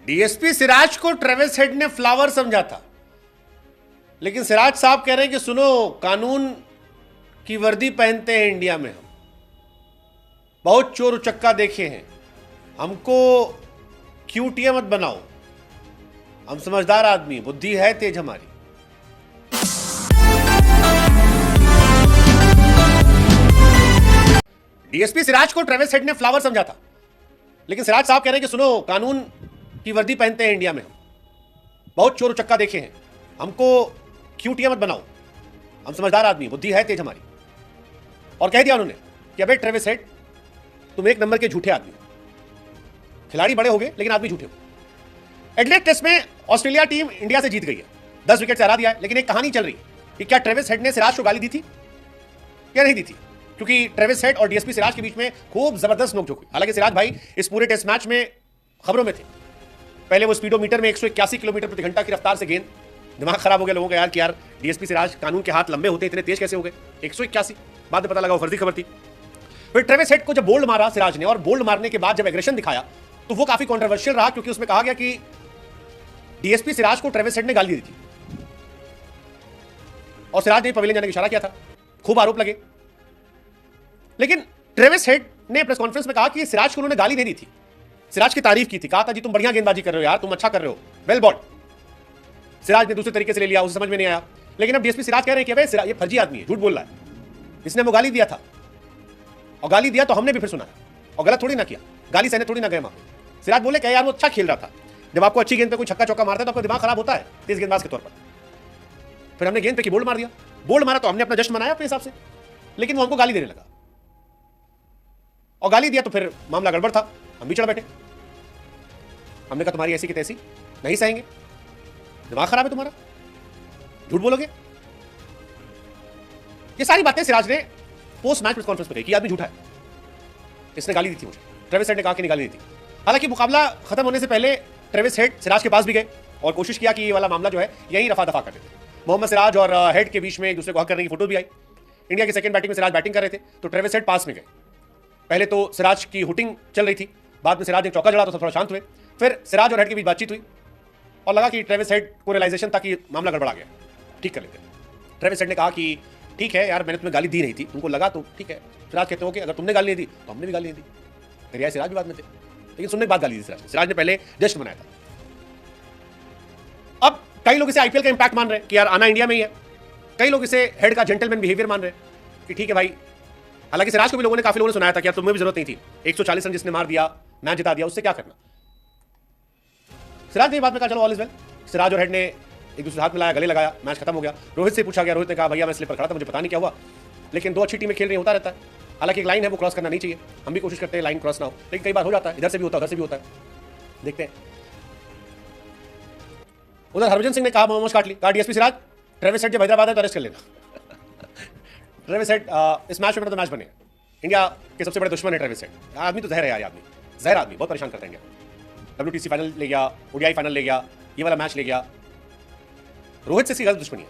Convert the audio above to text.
DSP Siraj को Travis head ने flower समझा था, लेकिन सिराज साहब कह रहे हैं कि सुनो, कानून की वर्दी पहनते हैं इंडिया में हम, बहुत चोर उचक्का देखे हैं, हमको क्यूटिया मत बनाओ, हम समझदार आदमी, बुद्धि है तेज हमारी। डीएसपी सिराज को ट्रेविस हेड ने फ्लावर समझा था, लेकिन सिराज साहब कह रहे हैं कि सुनो, कानून की वर्दी पहनते हैं इंडिया में हम, बहुत चोर उचक्का देखे हैं, हमको क्यूटिया मत बनाओ, हम समझदार आदमी, बुद्धि है तेज हमारी। और कह दिया उन्होंने कि अबे ट्रेविस हेड, तुम एक नंबर के झूठे आदमी हो, खिलाड़ी बड़े हो गए लेकिन आदमी झूठे हो। एडिलेड टेस्ट में ऑस्ट्रेलिया टीम इंडिया से जीत गई है, 10 विकेट से हरा दिया है, लेकिन एक कहानी चल रही है कि क्या ट्रेविस हेड ने सिराज को गाली दी थी या नहीं दी थी, क्योंकि ट्रेविस हेड और डीएसपी सिराज के बीच में खूब जबरदस्त नोकझोंक हुई। हालांकि सिराज भाई इस पूरे टेस्ट मैच में खबरों में थे, पहले वो स्पीडोमीटर में 181 किलोमीटर प्रति घंटा की रफ्तार से गेंद, दिमाग खराब हो गया लोगों का यार कि यार डीएसपी सिराज, कानून के हाथ लंबे होते, इतने तेज कैसे हो गए, 181, बाद में पता लगा वो फर्जी खबर थी। फिर ट्रेविस हेड को जब बोल्ड मारा सिराज ने, और बोल्ड मारने के बाद जब एग्रेशन दिखाया तो वो काफी कंट्रोवर्शियल रहा, क्योंकि उसमें कहा गया कि डीएसपी सिराज को ट्रेविस हेड ने गाली दी थी और सिराज ने पवेलियन जाने का इशारा किया था, खूब आरोप लगे। लेकिन ट्रेविस हेड ने प्रेस कॉन्फ्रेंस में कहा कि सिराज को उन्होंने गाली नहीं दी थी, सिराज की तारीफ की थी, कहा था जी तुम बढ़िया गेंदबाजी कर रहे हो यार, तुम अच्छा कर रहे हो, वेल बॉल्ड। सिराज ने दूसरे तरीके से ले लिया, उसे समझ में नहीं आया। लेकिन अब डीएसपी सिराज कह रहे हैं कि भाई सिराज ये फर्जी आदमी है, झूठ बोल रहा है, इसने वो गाली दिया था, और गाली दिया तो हमने भी फिर सुना, और गलत थोड़ी ना किया, गाली सहने थोड़ी ना गए वहां। सिराज बोले क्या यार वो अच्छा खेल रहा था, जब आपको अच्छी गेंद पे कोई छक्का चौका मारता है तो आपका दिमाग खराब होता है तेज गेंदबाज के तौर पर। फिर हमने गेंद पे की बोल्ड मार दिया, बोल्ड मारा तो हमने अपना जश्न मनाया अपने हिसाब से, लेकिन वो हमको गाली देने लगा, और गाली दिया तो फिर मामला गड़बड़ था, हम भी चढ़ बैठे। हमने कहा तुम्हारी ऐसी की तैसी नहीं सहेंगे, दिमाग खराब है तुम्हारा, झूठ बोलोगे। ये सारी बातें सिराज ने पोस्ट मैच प्रेस कॉन्फ्रेंस में कही कि आदमी झूठा है, इसने गाली दी थी मुझे। ट्रेविस हेड ने कहा कि नहीं गाली दी थी। हालांकि मुकाबला खत्म होने से पहले ट्रेविस हेड सिराज के पास भी गए और कोशिश किया कि ये वाला मामला जो है यही रफा दफा कर देते। मोहम्मद सिराज और हेड के बीच में एक दूसरे को हक करने की फोटो भी आई। इंडिया की सेकंड बैटिंग में सिराज बैटिंग कर रहे थे तो ट्रेविस हेड पास में गए। पहले तो सिराज की हुटिंग चल रही थी, बाद में सिराज ने चौका जड़ा तो थोड़ा शांत हुए। फिर सिराज और हेड के बीच बातचीत हुई और लगा कि ट्रेविस हेड को रियलाइजेशन था कि मामला गड़बड़ा गया, ठीक कर लेते। ट्रेविस हेड ने कहा कि ठीक है यार, मैंने तुम्हें गाली दी नहीं थी, तुमको लगा तो ठीक है। सिराज कहते हो कि अगर तुमने गाली नहीं दी तो हमने भी गाली नहीं दी, फिर सिराज भी बाद में थे, लेकिन सुनने के बाद गाली दी सिराज ने। सिराज ने पहले जश्न मनाया था। अब कई लोग इसे आईपीएल का इंपैक्ट मान रहे हैं कि यार आना इंडिया में ही है, कई लोग इसे हेड का जेंटलमैन बिहेवियर मान रहे हैं कि ठीक है भाई। हालांकि सिराज को भी लोगों ने, काफी लोगों ने सुनाया था कि यार तुम्हें भी जरूरत नहीं थी, 140 रन जिसने मार दिया, मैच जिता दिया, उससे क्या करना। सिराज ने बात में कहा चलो ऑल इज वेल। सिराज और हेड ने एक दूसरे हाथ मिलाया, गले लगाया, मैच खत्म हो गया। रोहित से पूछा गया, रोहित ने कहा भैया मैं स्लिप पर खड़ा था, मुझे पता नहीं क्या हुआ, लेकिन दो अच्छी टीमें खेल रही होता रहता है। हालांकि एक लाइन है वो क्रॉस करना नहीं चाहिए, हम भी कोशिश करते हैं लाइन क्रॉस ना हो, लेकिन कई बार हो जाता है, इधर से भी होता है उधर से भी होता है, देखते हैं। उधर हरभजन सिंह ने कहा मोमोज काट ली, कहा डीएसपी सिराज ट्रेविस हेड जब हैदराबाद है तो अरेस्ट कर लेना। ट्रेविस हेड इस मैच में तो मैच बने, इंडिया के सबसे बड़े दुश्मन है ट्रेविस हेड। आदमी तो जहर है यार, आदमी जहर आदमी, बहुत परेशान करता है इंडिया। WTC फाइनल ले गया, ODI फाइनल ले गया, ये वाला मैच ले गया। रोहित से इसकी गलत दुश्मनी है।